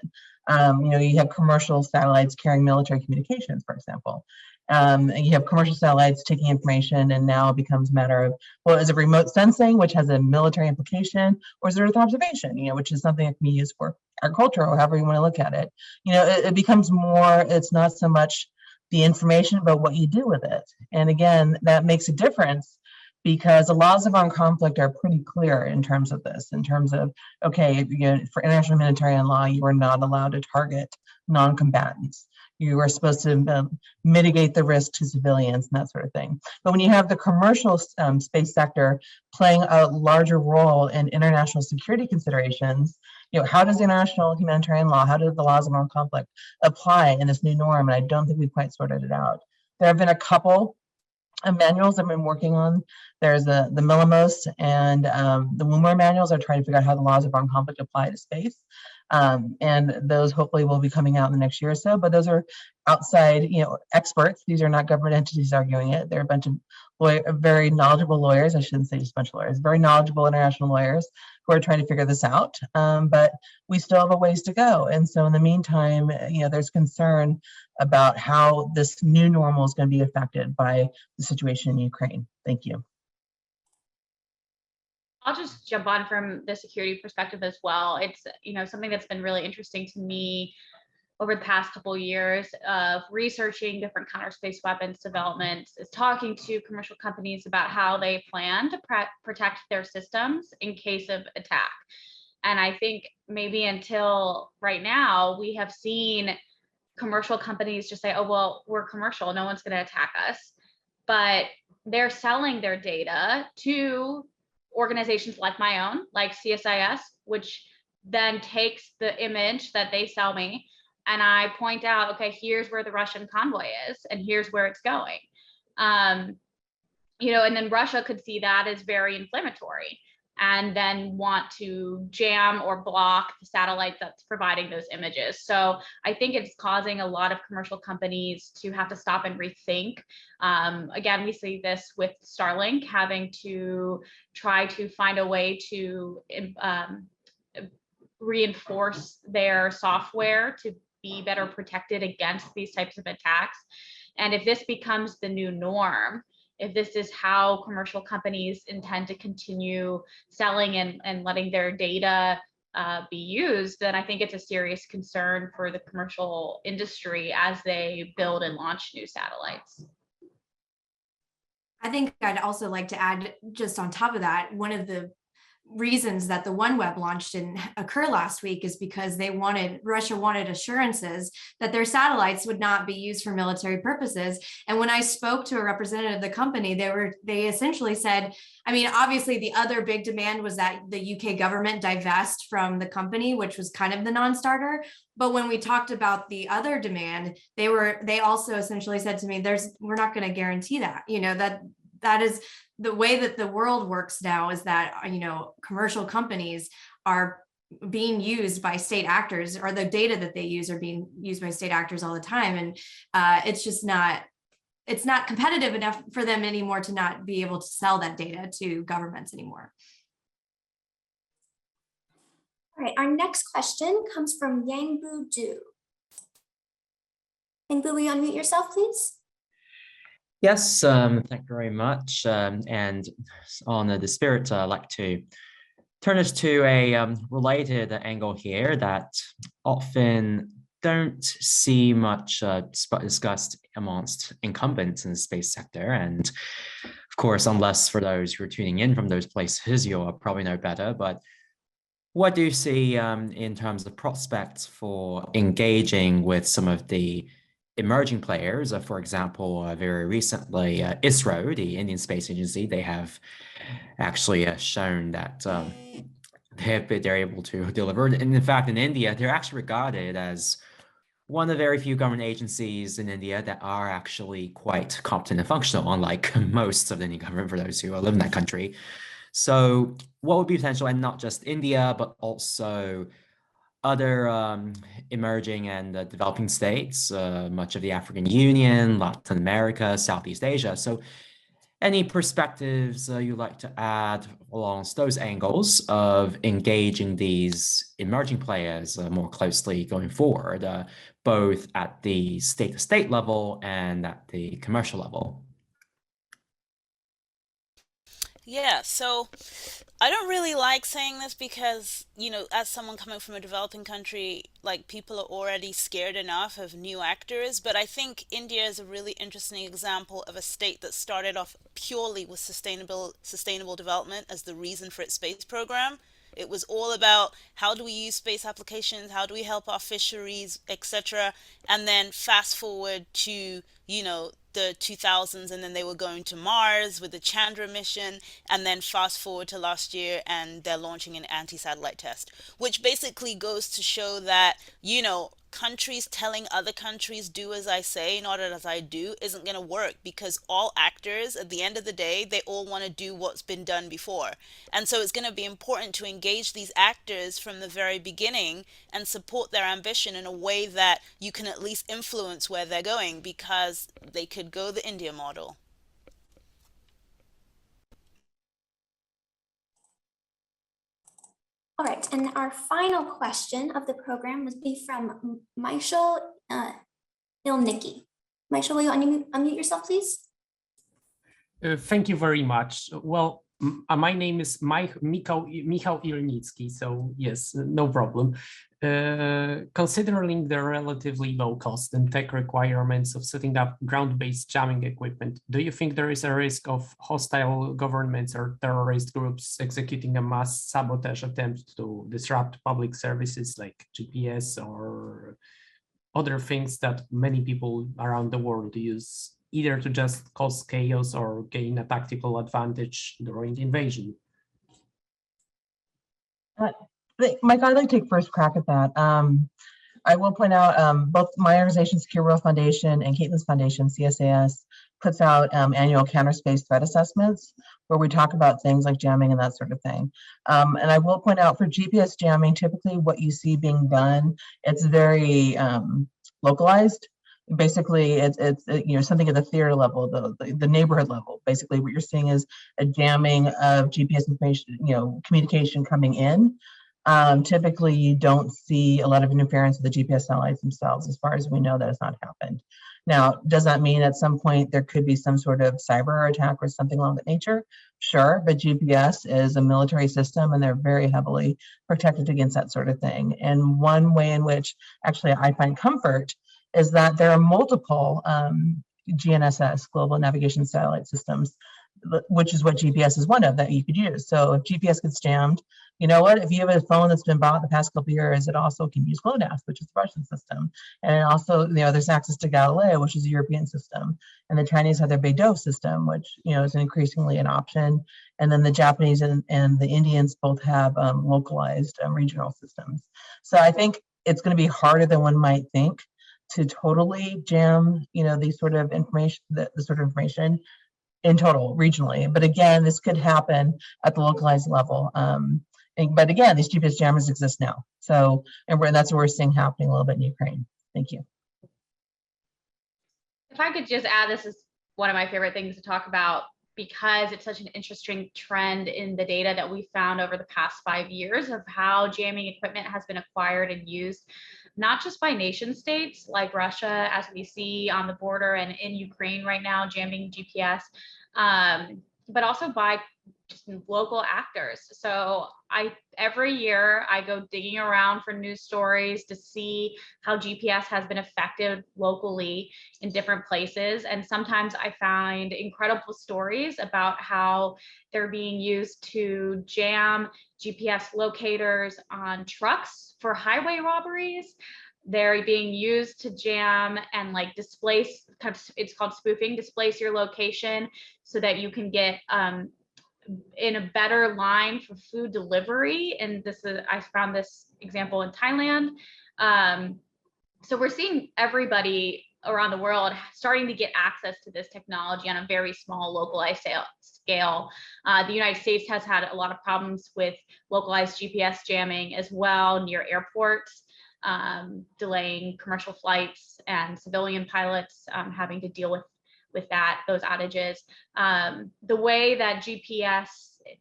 D: You have commercial satellites carrying military communications, for example. And you have commercial satellites taking information, and now it becomes a matter of, well, is it remote sensing, which has a military implication, or is it Earth observation, which is something that can be used for agriculture or however you want to look at it. It becomes more, it's not so much the information, but what you do with it. And again, that makes a difference because the laws of armed conflict are pretty clear in terms of this, in terms of, okay, for international humanitarian law, you are not allowed to target non-combatants. You are supposed to mitigate the risk to civilians and that sort of thing. But when you have the commercial space sector playing a larger role in international security considerations, how does international humanitarian law, how do the laws of armed conflict apply in this new norm? And I don't think we've quite sorted it out. There have been a couple manuals I've been working on. There's the Millamos and the WUMR manuals are trying to figure out how the laws of armed conflict apply to space. And those hopefully will be coming out in the next year or so, but those are outside, experts. These are not government entities arguing it. They're a bunch of very knowledgeable lawyers. I shouldn't say just a bunch of lawyers, very knowledgeable international lawyers who are trying to figure this out. But we still have a ways to go. And so in the meantime, there's concern about how this new normal is going to be affected by the situation in Ukraine. Thank you.
C: I'll just jump on from the security perspective as well. It's, something that's been really interesting to me over the past couple of years of researching different counter space weapons developments is talking to commercial companies about how they plan to protect their systems in case of attack. And I think maybe until right now, we have seen commercial companies just say, oh, well, we're commercial, no one's going to attack us. But they're selling their data to organizations like my own, like CSIS, which then takes the image that they sell me and I point out, okay, here's where the Russian convoy is and here's where it's going. And then Russia could see that as very inflammatory and then want to jam or block the satellite that's providing those images. So I think it's causing a lot of commercial companies to have to stop and rethink. Again, we see this with Starlink having to try to find a way to reinforce their software to be better protected against these types of attacks. And if this becomes the new norm, if this is how commercial companies intend to continue selling and letting their data be used, then I think it's a serious concern for the commercial industry as they build and launch new satellites.
A: I think I'd also like to add, just on top of that, one of the reasons that the OneWeb launch didn't occur last week is because Russia wanted assurances that their satellites would not be used for military purposes. And when I spoke to a representative of the company, they essentially said, I mean, obviously the other big demand was that the UK government divest from the company, which was kind of the non-starter. But when we talked about the other demand, they also essentially said to me, we're not going to guarantee that, that is the way that the world works now, is that, commercial companies are being used by state actors, or the data that they use are being used by state actors all the time. And it's not competitive enough for them anymore to not be able to sell that data to governments anymore.
E: All right, our next question comes from Yangbu Du. Yangbu, will you unmute yourself, please?
G: Yes, thank you very much. And on the spirit, I'd like to turn us to a related angle here that often don't see much discussed amongst incumbents in the space sector. And of course, unless for those who are tuning in from those places, you'll probably know better. But what do you see in terms of prospects for engaging with some of the emerging players? For example, very recently, ISRO, the Indian Space Agency, they have actually shown that they're able to deliver. And in fact, in India, they're actually regarded as one of the very few government agencies in India that are actually quite competent and functional, unlike most of the Indian government for those who live in that country. So what would be potential, and not just India, but also other emerging and developing states, much of the African Union, Latin America, Southeast Asia. So any perspectives you'd like to add along those angles of engaging these emerging players more closely going forward, both at the state-to-state level and at the commercial level?
B: Yeah, so I don't really like saying this because, as someone coming from a developing country, like, people are already scared enough of new actors. But I think India is a really interesting example of a state that started off purely with sustainable development as the reason for its space program. It was all about how do we use space applications, how do we help our fisheries, etc. And then fast forward to, the 2000s, and then they were going to Mars with the Chandra mission, and then fast forward to last year and they're launching an anti-satellite test, which basically goes to show that, countries telling other countries do as I say, not as I do, isn't going to work, because all actors, at the end of the day, they all want to do what's been done before. And so it's going to be important to engage these actors from the very beginning and support their ambition in a way that you can at least influence where they're going, because they could go the India model.
E: All right, and our final question of the program would be from Michael Ilnicki. Michael, will you unmute yourself, please?
H: Thank you very much. Well, my name is Michał Ilnicki, so yes, no problem. Considering the relatively low cost and tech requirements of setting up ground-based jamming equipment, do you think there is a risk of hostile governments or terrorist groups executing a mass sabotage attempt to disrupt public services like GPS or other things that many people around the world use, either to just cause chaos or gain a tactical advantage during the invasion?
D: Mike, I'd like to take first crack at that. I will point out both my organization, Secure World Foundation, and Caitlyn's foundation, CSAS, puts out annual counter-space threat assessments where we talk about things like jamming and that sort of thing. And I will point out, for GPS jamming, typically what you see being done, it's very localized. Basically, it's something at the theater level, the neighborhood level. Basically, what you're seeing is a jamming of GPS information, communication coming in. Typically, you don't see a lot of interference with the GPS satellites themselves. As far as we know, that has not happened. Now, does that mean at some point there could be some sort of cyber attack or something along that nature? Sure, but GPS is a military system and they're very heavily protected against that sort of thing. And one way in which actually I find comfort is that there are multiple GNSS, Global Navigation Satellite Systems, which is what GPS is one of that you could use. So if GPS gets jammed, you know what? If you have a phone that's been bought the past couple of years, it also can use GLONASS, which is the Russian system. And also, there's access to Galileo, which is a European system. And the Chinese have their Beidou system, which, is increasingly an option. And then the Japanese and the Indians both have localized regional systems. So I think it's going to be harder than one might think to totally jam, these sort of information, the sort of information in total regionally. But again, this could happen at the localized level. But again, these GPS jammers exist now. So, and that's what we're seeing happening a little bit in Ukraine. Thank you.
C: If I could just add, this is one of my favorite things to talk about because it's such an interesting trend in the data that we found over the past 5 years of how jamming equipment has been acquired and used, not just by nation states like Russia, as we see on the border and in Ukraine right now, jamming GPS, but also by just local actors. So every year I go digging around for news stories to see how GPS has been affected locally in different places. And sometimes I find incredible stories about how they're being used to jam GPS locators on trucks for highway robberies. They're being used to jam and displace, it's called spoofing, displace your location so that you can get in a better line for food delivery. And I found this example in Thailand. So we're seeing everybody around the world starting to get access to this technology on a very small localized scale. The United States has had a lot of problems with localized GPS jamming as well near airports, delaying commercial flights and civilian pilots having to deal with those outages. The way that GPS,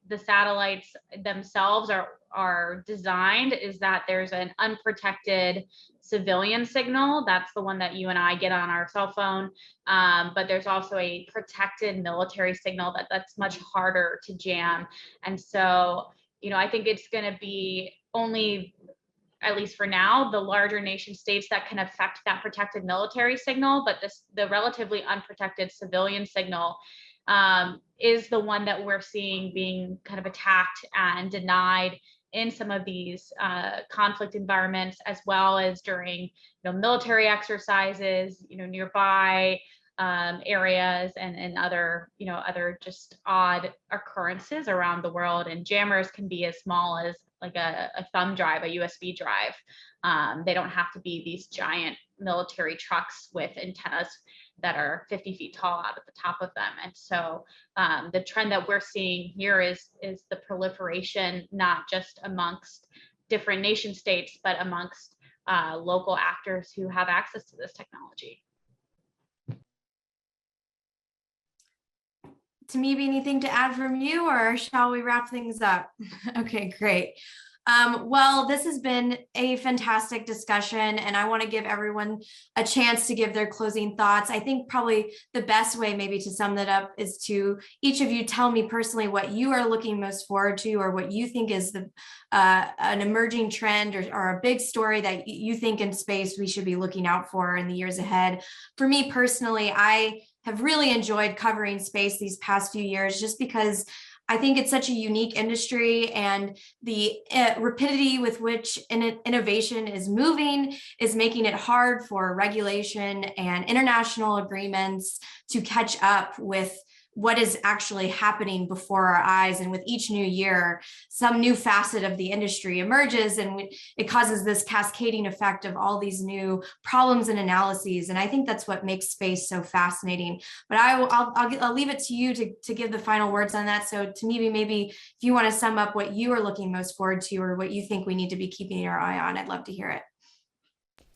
C: the satellites themselves are designed is that there's an unprotected civilian signal. That's the one that you and I get on our cell phone. But there's also a protected military signal that's much harder to jam. And so, I think it's going to be only, at least for now, the larger nation states that can affect that protected military signal, but the relatively unprotected civilian signal is the one that we're seeing being kind of attacked and denied in some of these conflict environments, as well as during military exercises, nearby areas and other just odd occurrences around the world. And jammers can be as small as a thumb drive, a USB drive. They don't have to be these giant military trucks with antennas that are 50 feet tall out at the top of them. And so the trend that we're seeing here is the proliferation, not just amongst different nation states, but amongst local actors who have access to this technology.
A: Timiebi, anything to add from you, or shall we wrap things up? Okay, great. Well, this has been a fantastic discussion, and I want to give everyone a chance to give their closing thoughts. I think probably the best way maybe to sum that up is to each of you tell me personally what you are looking most forward to, or what you think is an emerging trend or a big story that you think in space we should be looking out for in the years ahead. For me personally, I have really enjoyed covering space these past few years, just because I think it's such a unique industry, and the rapidity with which innovation is moving is making it hard for regulation and international agreements to catch up with what is actually happening before our eyes. And with each new year, some new facet of the industry emerges, and it causes this cascading effect of all these new problems and analyses. And I think that's what makes space so fascinating. But I'll leave it to you to give the final words on that. So Timiebi, maybe if you want to sum up what you are looking most forward to, or what you think we need to be keeping our eye on, I'd love to hear it.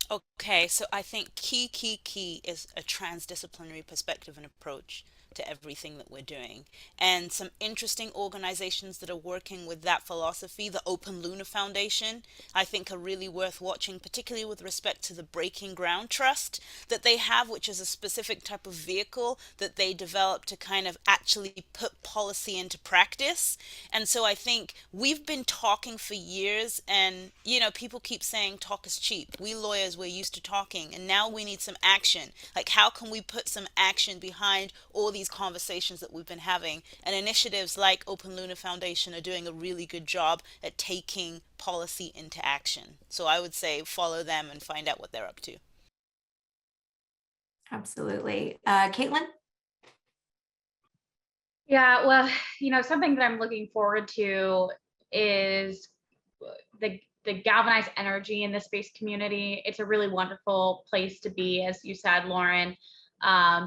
B: Okay, so I think key is a transdisciplinary perspective and approach. to everything that we're doing. And some interesting organizations that are working with that philosophy, the Open Luna Foundation, I think are really worth watching, particularly with respect to the Breaking Ground Trust that they have, which is a specific type of vehicle that they developed to kind of actually put policy into practice. And so I think we've been talking for years, and people keep saying talk is cheap. We lawyers, we're used to talking, and now we need some action. Like, how can we put some action behind all these conversations that we've been having? And initiatives like Open Luna Foundation are doing a really good job at taking policy into action. So I would say follow them and find out what they're up to.
A: Absolutely. Caitlyn?
C: Yeah, well, something that I'm looking forward to is the galvanized energy in the space community. It's a really wonderful place to be, as you said, Loren.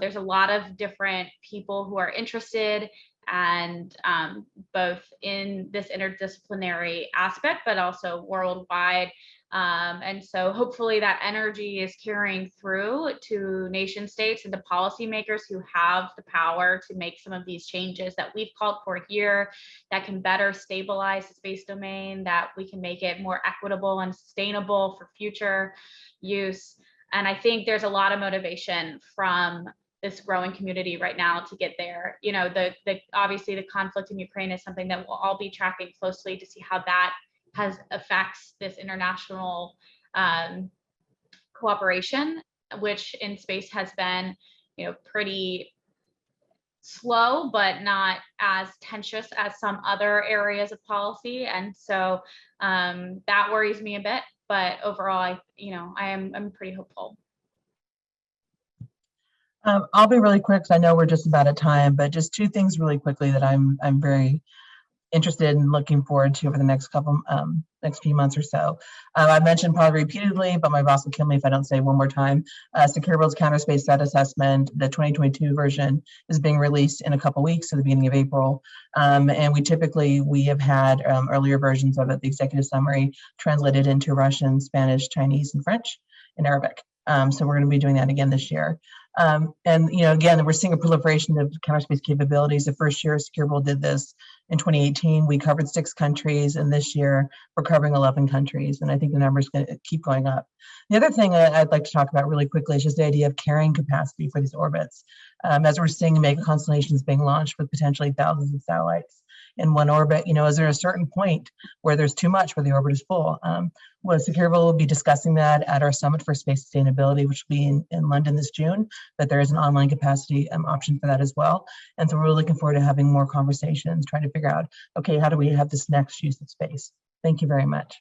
C: There's a lot of different people who are interested and both in this interdisciplinary aspect, but also worldwide. And so hopefully that energy is carrying through to nation states and to policymakers who have the power to make some of these changes that we've called for here, that can better stabilize the space domain, that we can make it more equitable and sustainable for future use. And I think there's a lot of motivation from this growing community right now to get there. Obviously the conflict in Ukraine is something that we'll all be tracking closely to see how that affects this international cooperation, which in space has been, pretty slow, but not as tenuous as some other areas of policy. And so that worries me a bit. But overall, I'm pretty hopeful.
D: I'll be really quick because I know we're just about at time, but just two things really quickly that I'm very interested in looking forward to over the next few months or so. I mentioned probably repeatedly, but my boss will kill me if I don't say one more time. Secure World's Counter Space Threat Assessment, the 2022 version, is being released in a couple weeks, at the beginning of April. And we have had earlier versions of it, the executive summary, translated into Russian, Spanish, Chinese, and French, and Arabic. So we're going to be doing that again this year. And again, we're seeing a proliferation of counter space capabilities. The first year Secure World did this in 2018, we covered 6 countries, and this year we're covering 11 countries, and I think the numbers going to keep going up. The other thing I'd like to talk about really quickly is just the idea of carrying capacity for these orbits. As we're seeing mega constellations being launched with potentially thousands of satellites in one orbit, is there a certain point where there's too much, where the orbit is full? Secure World will be discussing that at our Summit for Space Sustainability, which will be in London this June, but there is an online capacity option for that as well. And so we're really looking forward to having more conversations, trying to figure out, okay, how do we have this next use of space? Thank you very much.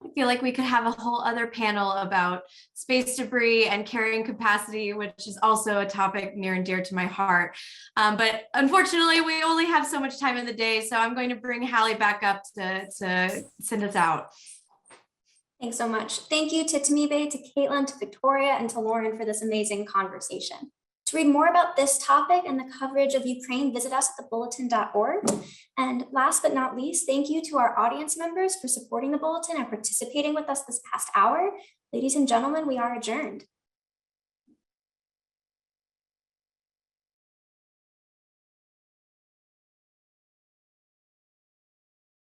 A: I feel like we could have a whole other panel about space debris and carrying capacity, which is also a topic near and dear to my heart. But unfortunately, we only have so much time in the day, so I'm going to bring Hallie back up to send us out.
E: Thanks so much. Thank you to Timiebi, to Caitlyn, to Victoria, and to Loren for this amazing conversation. To read more about this topic and the coverage of Ukraine, visit us at thebulletin.org. And last but not least, thank you to our audience members for supporting the Bulletin and participating with us this past hour. Ladies and gentlemen, we are adjourned.